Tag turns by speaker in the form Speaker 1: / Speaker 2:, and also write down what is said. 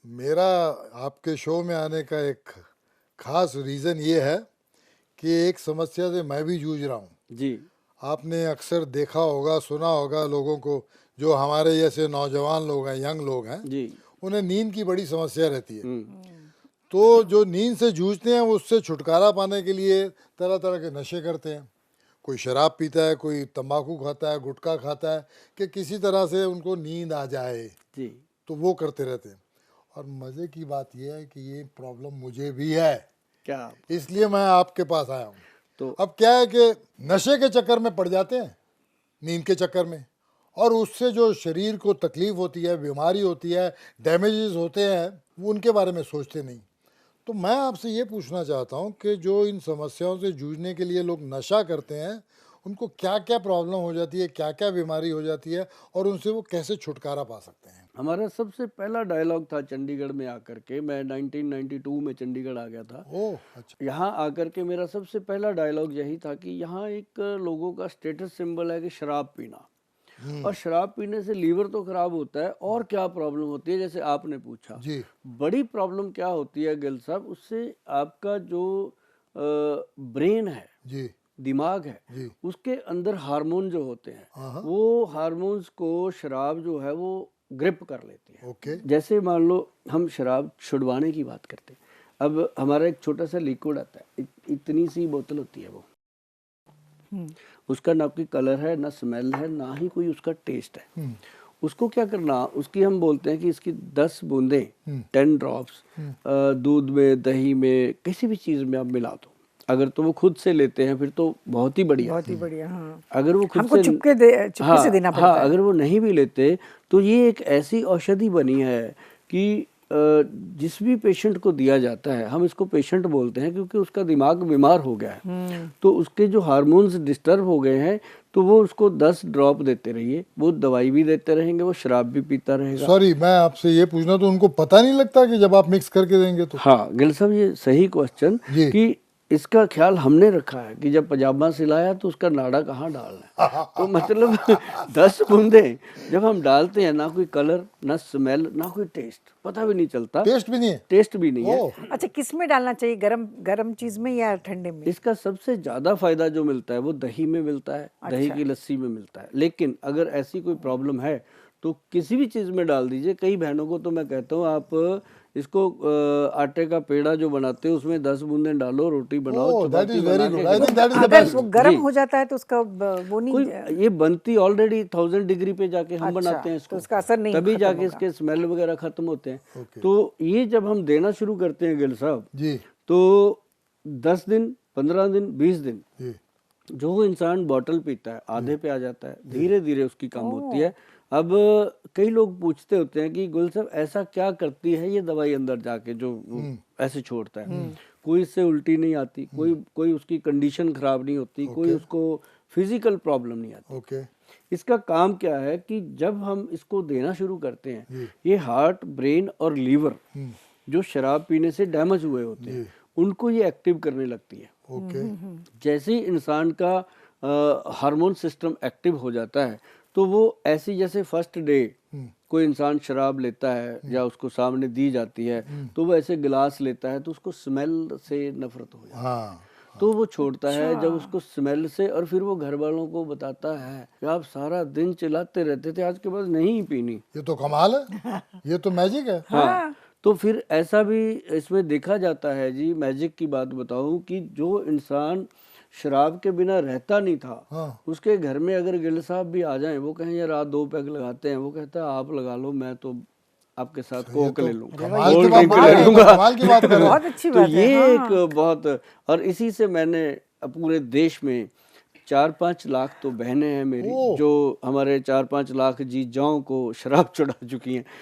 Speaker 1: मेरा आपके शो में आने का एक खास रीज़न ये है कि एक समस्या से मैं भी जूझ रहा हूँ।
Speaker 2: जी।
Speaker 1: आपने अक्सर देखा होगा, सुना होगा लोगों को, जो हमारे जैसे नौजवान लोग हैं, यंग लोग हैं,
Speaker 2: जी।
Speaker 1: उन्हें नींद की बड़ी समस्या रहती है।
Speaker 2: हम्म।
Speaker 1: तो जो नींद से जूझते हैं, उससे छुटकारा पाने के लिए तरह तरह के नशे करते हैं। कोई शराब पीता है, कोई तंबाकू खाता है, गुटखा खाता है, कि किसी तरह से उनको नींद आ जाए,
Speaker 2: जी।
Speaker 1: तो वो करते रहते हैं। और मज़े की बात यह है कि ये प्रॉब्लम मुझे भी है,
Speaker 2: क्या?
Speaker 1: इसलिए मैं आपके पास आया हूँ।
Speaker 2: तो
Speaker 1: अब क्या है कि नशे के चक्कर में पड़ जाते हैं, नींद के चक्कर में, और उससे जो शरीर को तकलीफ होती है, बीमारी होती है, डैमेजेस होते हैं, वो उनके बारे में सोचते नहीं। तो मैं आपसे ये पूछना चाहता हूँ कि जो इन समस्याओं से जूझने के लिए लोग नशा करते हैं, उनको क्या क्या प्रॉब्लम हो जाती है, क्या क्या बीमारी हो जाती है, और उनसे वो कैसे छुटकारा पा सकते हैं।
Speaker 2: हमारा सबसे पहला डायलॉग था चंडीगढ़ में आकर के, मैं 1992 में चंडीगढ़ आ गया था।
Speaker 1: ओह अच्छा।
Speaker 2: यहाँ आकर के मेरा सबसे पहला डायलॉग यही था कि यहाँ एक लोगों का स्टेटस सिंबल है कि शराब पीना, और शराब पीने से लीवर तो खराब होता है, और क्या प्रॉब्लम होती है, जैसे आपने पूछा।
Speaker 1: जी
Speaker 2: बड़ी प्रॉब्लम क्या होती है गिल साहब, उससे आपका जो ब्रेन है,
Speaker 1: जी
Speaker 2: दिमाग है,
Speaker 1: जी।
Speaker 2: उसके अंदर हार्मोन जो होते हैं,
Speaker 1: हाँ।
Speaker 2: वो हार्मोन्स को शराब जो है वो ग्रिप कर लेती है।
Speaker 1: ओके।
Speaker 2: जैसे मान लो हम शराब छुड़वाने की बात करते हैं, अब हमारा एक छोटा सा लिक्विड आता है, इतनी सी बोतल होती है वो, उसका ना कोई कलर है, ना स्मेल है, ना ही कोई उसका टेस्ट है। उसको क्या करना, उसकी हम बोलते हैं कि इसकी 10 बूंदें, 10 ड्रॉप्स दूध में, दही में, किसी भी चीज़ में आप मिला दो। अगर तो वो खुद से लेते हैं फिर तो बहुत ही बढ़िया,
Speaker 3: बहुत ही बढ़िया। हाँ,
Speaker 2: अगर वो खुद
Speaker 3: हमको
Speaker 2: से
Speaker 3: चुपके से देना पड़ता
Speaker 2: हाँ,
Speaker 3: है।
Speaker 2: अगर वो नहीं भी लेते तो ये एक ऐसी औषधि बनी है कि जिस भी पेशेंट को दिया जाता है, हम इसको पेशेंट बोलते हैं क्योंकि उसका दिमाग बीमार हो गया है, तो उसके जो हार्मोन्स डिस्टर्ब हो गए हैं, तो वो उसको 10 ड्रॉप देते रहिए, वो दवाई भी देते रहेंगे, वो शराब भी पीता रहेगा।
Speaker 1: सॉरी, मैं आपसे ये पूछना, तो उनको पता नहीं लगता कि जब आप मिक्स करके देंगे तो?
Speaker 2: हाँ गिल साहब, ये सही क्वेश्चन
Speaker 1: जी।
Speaker 2: कि इसका ख्याल हमने रखा है कि जब पजामा सिलाया तो उसका नाड़ा कहाँ डालना है। तो मतलब 10 बूंदे जब हम डालते हैं, ना कोई कलर, ना स्मेल, ना कोई टेस्ट, पता भी नहीं चलता।
Speaker 1: टेस्ट भी नहीं है?
Speaker 2: टेस्ट भी नहीं है।
Speaker 1: ओह
Speaker 3: अच्छा, किस में डालना चाहिए, गरम गरम चीज में या ठंडे में?
Speaker 2: इसका सबसे ज्यादा फायदा जो मिलता है वो दही में मिलता है, दही
Speaker 3: अच्छा।
Speaker 2: की लस्सी में मिलता है। लेकिन अगर ऐसी कोई प्रॉब्लम है तो किसी भी चीज में डाल दीजिए। कई बहनों को तो मैं कहता हूँ, आप इसको आटे का पेड़ा जो बनाते हो उसमें 10 बूंदें डालो, रोटी बनाओ,
Speaker 1: ओह, दैट
Speaker 2: चपाती
Speaker 1: इज
Speaker 2: बना
Speaker 1: वेरी
Speaker 2: के
Speaker 1: गुड। आई
Speaker 2: खाओ।
Speaker 1: थिंक दैट इज द
Speaker 3: अगर
Speaker 1: बेस्ट।
Speaker 3: वो गरम
Speaker 2: जी।
Speaker 3: हो जाता है तो उसका वो नहीं।
Speaker 2: कोई ये बनती ऑलरेडी 1000 डिग्री पे जाके हम
Speaker 3: अच्छा,
Speaker 2: बनाते हैं इसको,
Speaker 3: तो उसका असर नहीं
Speaker 2: तभी
Speaker 3: खत्म
Speaker 2: जाके
Speaker 3: होगा।
Speaker 2: इसके स्मेल वगैरह खत्म होते हैं।
Speaker 1: ओके।
Speaker 2: तो ये जब हम देना शुरू करते हैं गिल साहब,
Speaker 1: जी
Speaker 2: तो 10 दिन, 15 दिन, 20 दिन,
Speaker 1: जी
Speaker 2: जो इंसान बॉटल पीता है आधे पे आ जाता है, धीरे धीरे उसकी कम होती है। अब कई लोग पूछते होते हैं कि गुल साहब ऐसा क्या करती है ये दवाई अंदर जाके जो वो ऐसे छोड़ता है। कोई इससे उल्टी नहीं आती, कोई उसकी कंडीशन खराब नहीं होती, कोई उसको फिजिकल प्रॉब्लम नहीं आती।
Speaker 1: ओके।
Speaker 2: इसका काम क्या है कि जब हम इसको देना शुरू करते हैं, ये हार्ट, ब्रेन और लीवर जो शराब पीने से डैमेज हुए होते हैं, उनको ये एक्टिव करने लगती है।
Speaker 1: ओके।
Speaker 2: जैसे ही इंसान का हार्मोन सिस्टम एक्टिव हो जाता है, तो वो ऐसी, जैसे फर्स्ट डे कोई इंसान शराब लेता है या उसको सामने दी जाती है, तो वो ऐसे गिलास लेता है तो उसको स्मेल से नफरत हो जाती है।
Speaker 1: हाँ
Speaker 2: तो वो छोड़ता है जब उसको स्मेल से, और फिर वो घर वालों को बताता है कि आप सारा दिन चिल्लाते रहते थे, आज के बाद नहीं पीनी।
Speaker 1: ये तो कमाल है, ये तो मैजिक है।
Speaker 2: हाँ, तो फिर ऐसा भी इसमें देखा जाता है जी। मैजिक की बात बताऊं कि जो इंसान शराब के बिना रहता नहीं था,
Speaker 1: हाँ।
Speaker 2: उसके घर में अगर गिल साहब भी आ जाएं, वो कहें यार रात 2 पैग लगाते हैं, वो कहता है आप लगा लो, मैं तो आपके साथ कोक ले लूंगा,
Speaker 1: कमाल की
Speaker 2: कोल्ड
Speaker 1: बात,
Speaker 2: ड्रिंक ले लूंगा।
Speaker 1: कमाल की बात कर रहे हैं।
Speaker 3: बहुत अच्छी
Speaker 2: तो
Speaker 3: बात है।
Speaker 2: ये
Speaker 3: हाँ।
Speaker 2: एक बहुत, और इसी से मैंने पूरे देश में 4-5 लाख तो बहनें हैं मेरी, जो हमारे 4-5 लाख जीजाओं को शराब चढ़ा चुकी हैं।